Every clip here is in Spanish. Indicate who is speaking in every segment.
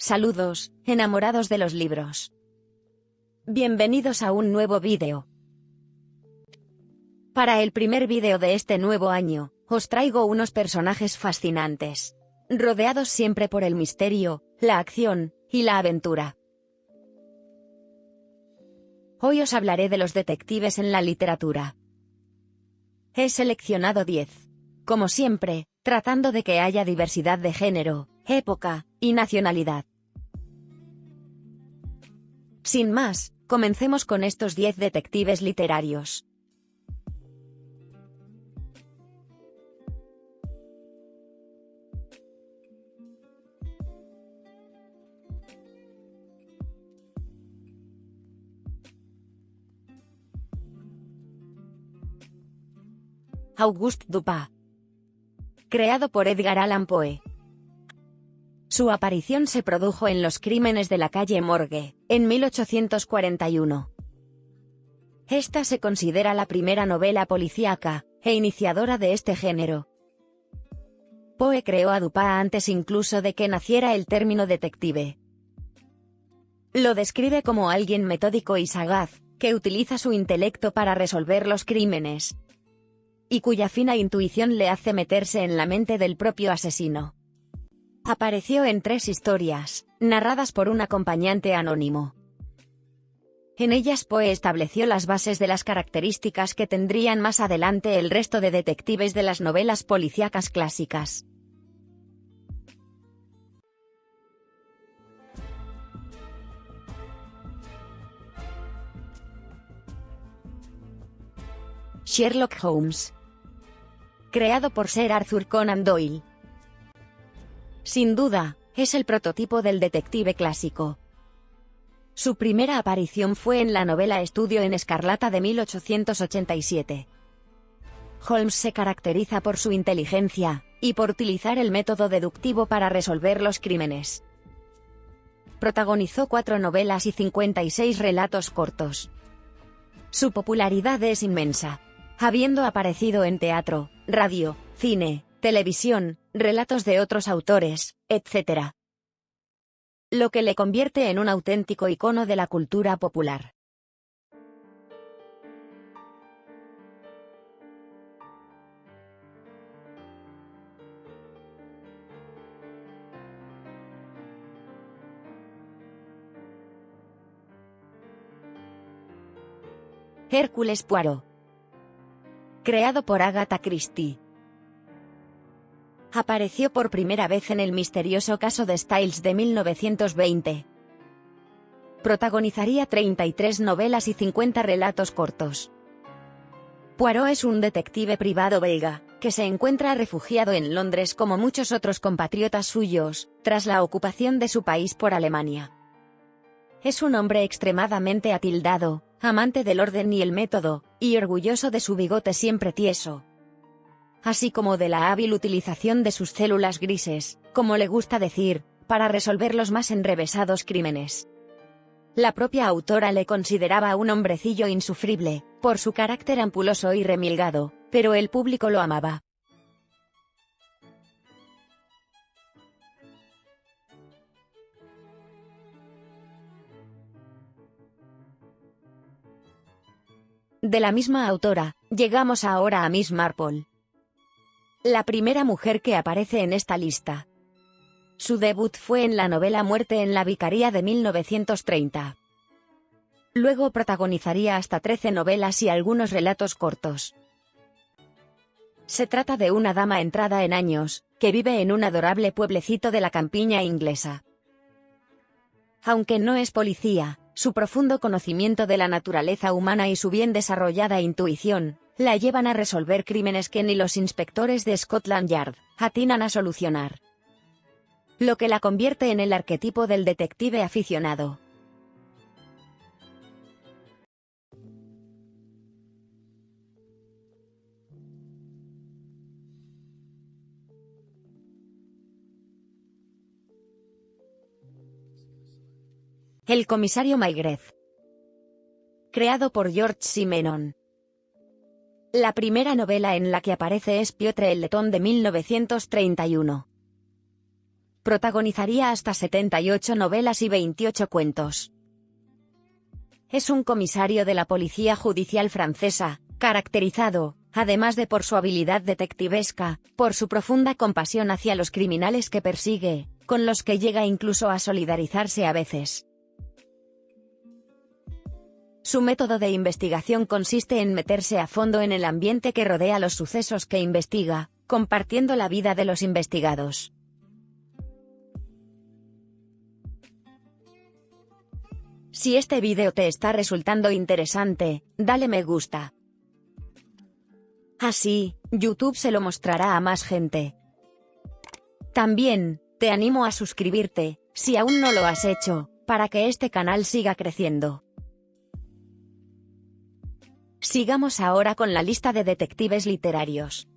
Speaker 1: Saludos, enamorados de los libros. Bienvenidos a un nuevo vídeo. Para el primer vídeo de este nuevo año, os traigo unos personajes fascinantes, rodeados siempre por el misterio, la acción y la aventura. Hoy os hablaré de los detectives en la literatura. He seleccionado 10. Como siempre, tratando de que haya diversidad de género, época y nacionalidad. Sin más, comencemos con estos 10 detectives literarios. Auguste Dupin. Creado por Edgar Allan Poe. Su aparición se produjo en Los crímenes de la calle Morgue, en 1841. Esta se considera la primera novela policíaca e iniciadora de este género. Poe creó a Dupin antes incluso de que naciera el término detective. Lo describe como alguien metódico y sagaz, que utiliza su intelecto para resolver los crímenes, y cuya fina intuición le hace meterse en la mente del propio asesino. Apareció en 3 historias, narradas por un acompañante anónimo. En ellas Poe estableció las bases de las características que tendrían más adelante el resto de detectives de las novelas policíacas clásicas. Sherlock Holmes. Creado por Sir Arthur Conan Doyle. Sin duda, es el prototipo del detective clásico. Su primera aparición fue en la novela Estudio en Escarlata de 1887. Holmes se caracteriza por su inteligencia, y por utilizar el método deductivo para resolver los crímenes. Protagonizó 4 novelas y 56 relatos cortos. Su popularidad es inmensa, habiendo aparecido en teatro, radio, cine, televisión, relatos de otros autores, etc. Lo que le convierte en un auténtico icono de la cultura popular. Hércules Poirot. Creado por Agatha Christie. Apareció por primera vez en el misterioso caso de Styles de 1920. Protagonizaría 33 novelas y 50 relatos cortos. Poirot es un detective privado belga, que se encuentra refugiado en Londres como muchos otros compatriotas suyos, tras la ocupación de su país por Alemania. Es un hombre extremadamente atildado, amante del orden y el método, y orgulloso de su bigote siempre tieso, así como de la hábil utilización de sus células grises, como le gusta decir, para resolver los más enrevesados crímenes. La propia autora le consideraba un hombrecillo insufrible, por su carácter ampuloso y remilgado, pero el público lo amaba. De la misma autora, llegamos ahora a Miss Marple, la primera mujer que aparece en esta lista. Su debut fue en la novela Muerte en la Vicaría de 1930. Luego protagonizaría hasta 13 novelas y algunos relatos cortos. Se trata de una dama entrada en años, que vive en un adorable pueblecito de la campiña inglesa. Aunque no es policía, su profundo conocimiento de la naturaleza humana y su bien desarrollada intuición, la llevan a resolver crímenes que ni los inspectores de Scotland Yard atinan a solucionar. Lo que la convierte en el arquetipo del detective aficionado. El comisario Maigret. Creado por George Simenon. La primera novela en la que aparece es Piotr el Letón de 1931. Protagonizaría hasta 78 novelas y 28 cuentos. Es un comisario de la policía judicial francesa, caracterizado, además de por su habilidad detectivesca, por su profunda compasión hacia los criminales que persigue, con los que llega incluso a solidarizarse a veces. Su método de investigación consiste en meterse a fondo en el ambiente que rodea los sucesos que investiga, compartiendo la vida de los investigados. Si este vídeo te está resultando interesante, dale me gusta. Así, YouTube se lo mostrará a más gente. También, te animo a suscribirte, si aún no lo has hecho, para que este canal siga creciendo. Sigamos ahora con la lista de detectives literarios.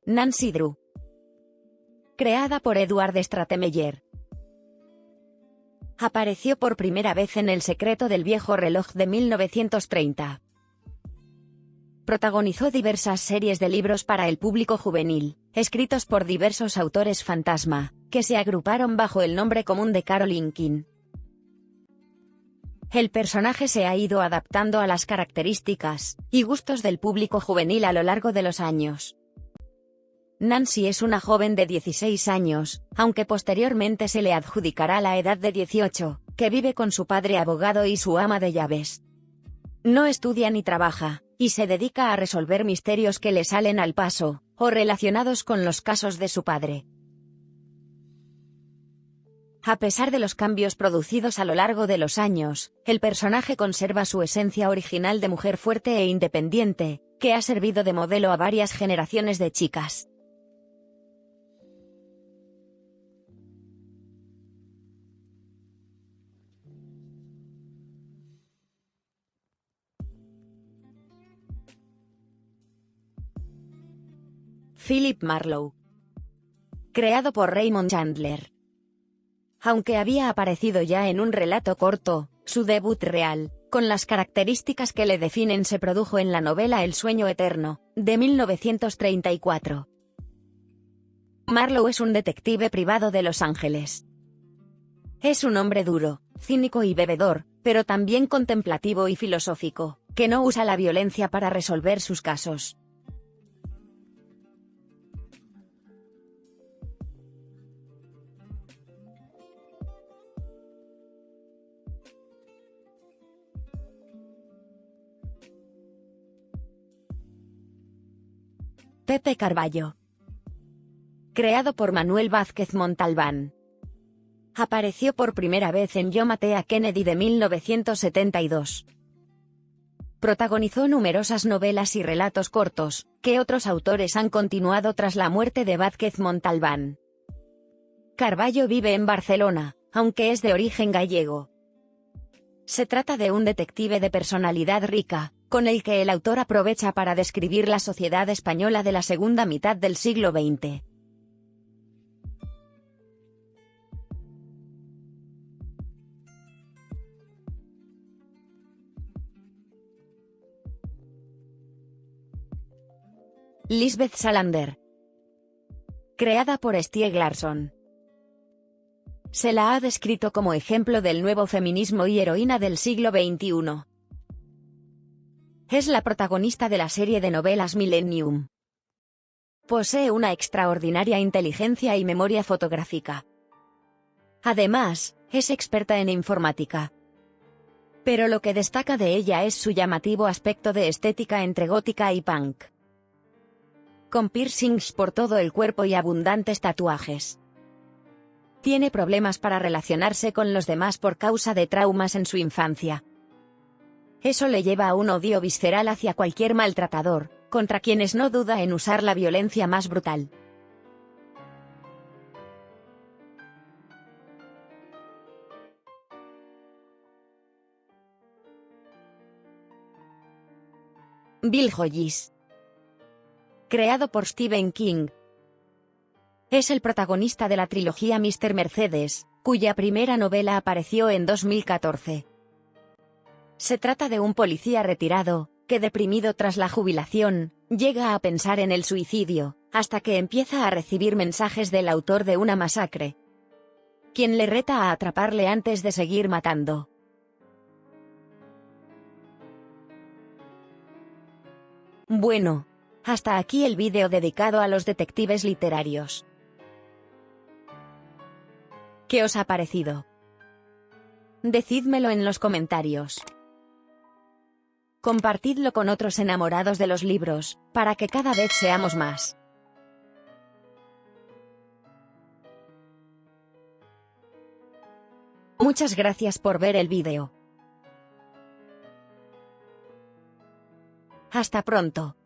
Speaker 1: Nancy Drew. Creada por Edward Stratemeyer. Apareció por primera vez en El secreto del viejo reloj de 1930. Protagonizó diversas series de libros para el público juvenil, escritos por diversos autores fantasma, que se agruparon bajo el nombre común de Caroline King. El personaje se ha ido adaptando a las características y gustos del público juvenil a lo largo de los años. Nancy es una joven de 16 años, aunque posteriormente se le adjudicará la edad de 18, que vive con su padre abogado y su ama de llaves. No estudia ni trabaja, y se dedica a resolver misterios que le salen al paso, o relacionados con los casos de su padre. A pesar de los cambios producidos a lo largo de los años, el personaje conserva su esencia original de mujer fuerte e independiente, que ha servido de modelo a varias generaciones de chicas. Philip Marlowe. Creado por Raymond Chandler. Aunque había aparecido ya en un relato corto, su debut real, con las características que le definen, se produjo en la novela El sueño eterno, de 1934. Marlowe es un detective privado de Los Ángeles. Es un hombre duro, cínico y bebedor, pero también contemplativo y filosófico, que no usa la violencia para resolver sus casos. Pepe Carballo. Creado por Manuel Vázquez Montalbán. Apareció por primera vez en Yo maté a Kennedy de 1972. Protagonizó numerosas novelas y relatos cortos, que otros autores han continuado tras la muerte de Vázquez Montalbán. Carballo vive en Barcelona, aunque es de origen gallego. Se trata de un detective de personalidad rica, con el que el autor aprovecha para describir la sociedad española de la segunda mitad del siglo XX. Lisbeth Salander. Creada por Stieg Larsson. Se la ha descrito como ejemplo del nuevo feminismo y heroína del siglo XXI. Es la protagonista de la serie de novelas Millennium. Posee una extraordinaria inteligencia y memoria fotográfica. Además, es experta en informática. Pero lo que destaca de ella es su llamativo aspecto de estética entre gótica y punk. Con piercings por todo el cuerpo y abundantes tatuajes. Tiene problemas para relacionarse con los demás por causa de traumas en su infancia. Eso le lleva a un odio visceral hacia cualquier maltratador, contra quienes no duda en usar la violencia más brutal. Bill Hollis. Creado por Stephen King. Es el protagonista de la trilogía Mr. Mercedes, cuya primera novela apareció en 2014. Se trata de un policía retirado, que deprimido tras la jubilación, llega a pensar en el suicidio, hasta que empieza a recibir mensajes del autor de una masacre, quien le reta a atraparle antes de seguir matando. Bueno, hasta aquí el vídeo dedicado a los detectives literarios. ¿Qué os ha parecido? Decídmelo en los comentarios. Compartidlo con otros enamorados de los libros, para que cada vez seamos más. Muchas gracias por ver el vídeo. Hasta pronto.